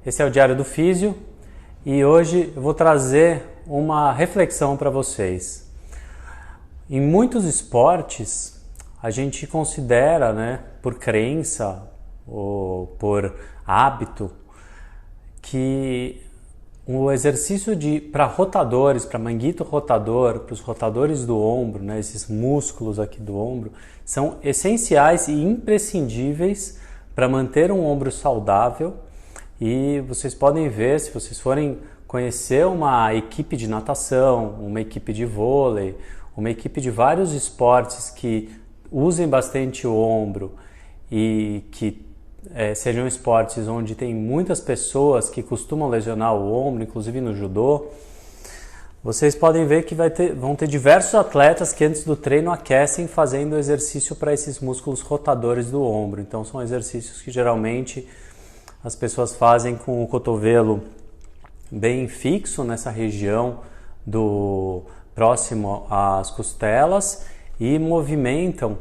esse é o Diário do Físio e hoje eu vou trazer uma reflexão para vocês. Em muitos esportes, a gente considera, por crença ou por hábito, que o exercício para rotadores, para manguito rotador, para os rotadores do ombro, esses músculos aqui do ombro, são essenciais e imprescindíveis para manter um ombro saudável. E vocês podem ver, se vocês forem conhecer uma equipe de natação, uma equipe de vôlei, uma equipe de vários esportes que usem bastante o ombro e que sejam esportes onde tem muitas pessoas que costumam lesionar o ombro, inclusive no judô, vocês podem ver que vão ter diversos atletas que antes do treino aquecem fazendo exercício para esses músculos rotadores do ombro. Então são exercícios que geralmente as pessoas fazem com o cotovelo bem fixo nessa região próximo às costelas e movimentam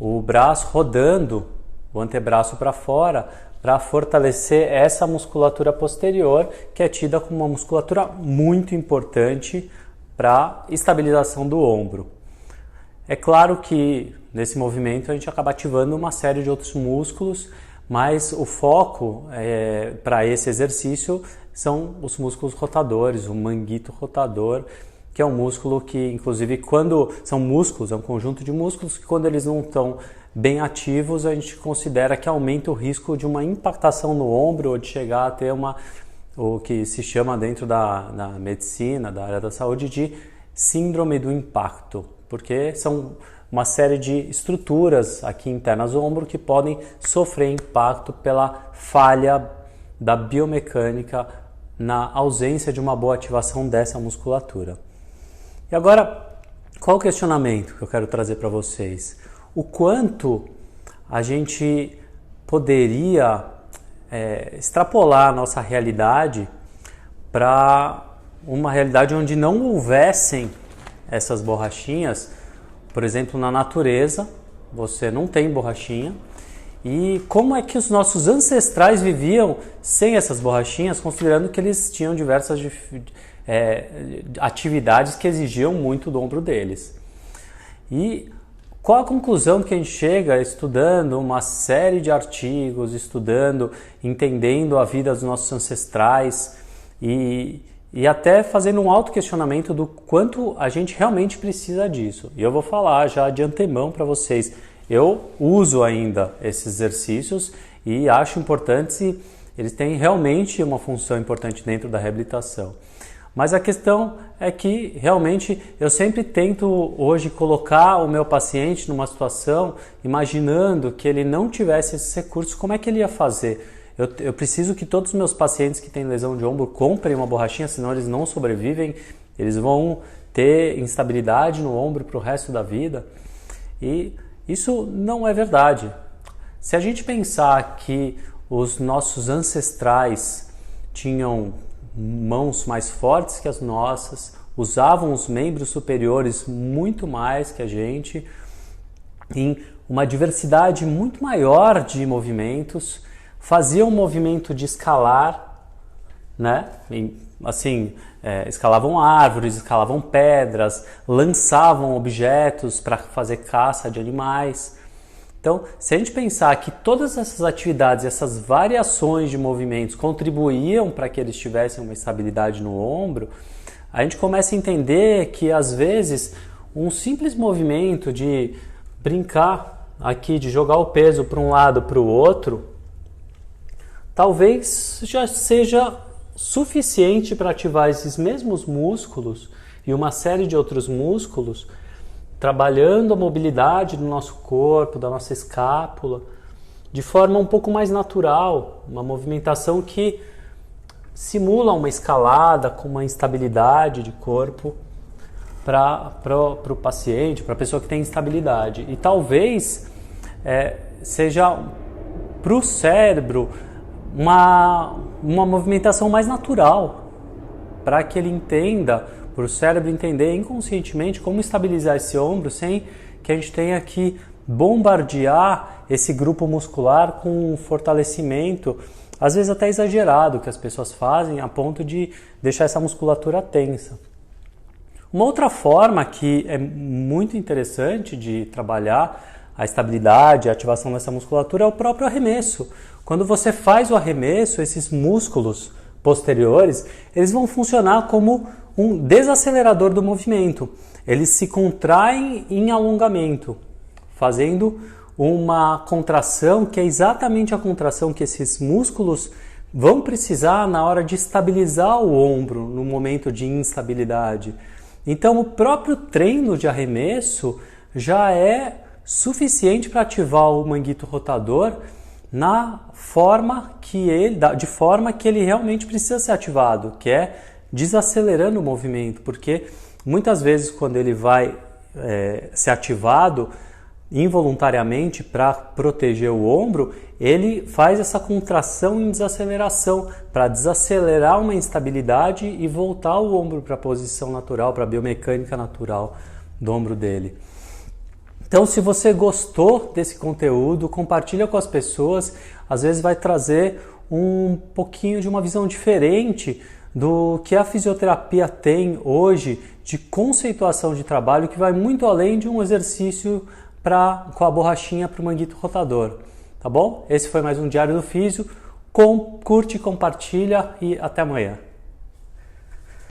o braço rodando o antebraço para fora para fortalecer essa musculatura posterior, que é tida como uma musculatura muito importante para a estabilização do ombro. É claro que nesse movimento a gente acaba ativando uma série de outros músculos, mas o foco para esse exercício são os músculos rotadores, o manguito rotador, que é um músculo que, inclusive, é um conjunto de músculos que quando eles não estão bem ativos, a gente considera que aumenta o risco de uma impactação no ombro ou de chegar a ter o que se chama dentro da medicina, da área da saúde, de síndrome do impacto, porque são uma série de estruturas aqui internas do ombro que podem sofrer impacto pela falha da biomecânica na ausência de uma boa ativação dessa musculatura. E agora, qual o questionamento que eu quero trazer para vocês? O quanto a gente poderia extrapolar a nossa realidade para uma realidade onde não houvessem essas borrachinhas. Por exemplo, na natureza, você não tem borrachinha. E como é que os nossos ancestrais viviam sem essas borrachinhas, considerando que eles tinham diversas atividades que exigiam muito do ombro deles? E qual a conclusão que a gente chega estudando uma série de artigos, entendendo a vida dos nossos ancestrais e até fazendo um autoquestionamento do quanto a gente realmente precisa disso. E eu vou falar já de antemão para vocês, eu uso ainda esses exercícios e acho importantes e eles têm realmente uma função importante dentro da reabilitação. Mas a questão é que realmente eu sempre tento hoje colocar o meu paciente numa situação imaginando que ele não tivesse esses recursos, como é que ele ia fazer? Eu preciso que todos os meus pacientes que têm lesão de ombro comprem uma borrachinha, senão eles não sobrevivem, eles vão ter instabilidade no ombro para o resto da vida. E isso não é verdade. Se a gente pensar que os nossos ancestrais tinham mãos mais fortes que as nossas, usavam os membros superiores muito mais que a gente, em uma diversidade muito maior de movimentos, faziam um movimento de escalar, escalavam árvores, escalavam pedras, lançavam objetos para fazer caça de animais. Então, se a gente pensar que todas essas atividades, essas variações de movimentos contribuíam para que eles tivessem uma estabilidade no ombro, a gente começa a entender que, às vezes, um simples movimento de brincar aqui, de jogar o peso para um lado para o outro, talvez já seja suficiente para ativar esses mesmos músculos e uma série de outros músculos, trabalhando a mobilidade do nosso corpo, da nossa escápula, de forma um pouco mais natural, uma movimentação que simula uma escalada com uma instabilidade de corpo para o paciente, para a pessoa que tem instabilidade. E talvez seja para o cérebro uma movimentação mais natural, para que ele entenda, para o cérebro entender inconscientemente como estabilizar esse ombro sem que a gente tenha que bombardear esse grupo muscular com um fortalecimento às vezes até exagerado, que as pessoas fazem a ponto de deixar essa musculatura tensa. Uma outra forma que é muito interessante de trabalhar a estabilidade, a ativação dessa musculatura é o próprio arremesso. Quando você faz o arremesso, esses músculos posteriores, eles vão funcionar como um desacelerador do movimento. Eles se contraem em alongamento, fazendo uma contração que é exatamente a contração que esses músculos vão precisar na hora de estabilizar o ombro no momento de instabilidade. Então, o próprio treino de arremesso já é suficiente para ativar o manguito rotador de forma que ele realmente precisa ser ativado, que é desacelerando o movimento, porque muitas vezes quando ele vai ser ativado involuntariamente para proteger o ombro, ele faz essa contração em desaceleração para desacelerar uma instabilidade e voltar o ombro para a posição natural, para a biomecânica natural do ombro dele. Então, se você gostou desse conteúdo, compartilha com as pessoas, às vezes vai trazer um pouquinho de uma visão diferente do que a fisioterapia tem hoje de conceituação de trabalho, que vai muito além de um exercício com a borrachinha para o manguito rotador. Tá bom? Esse foi mais um Diário do Físio. Curte, compartilha e até amanhã.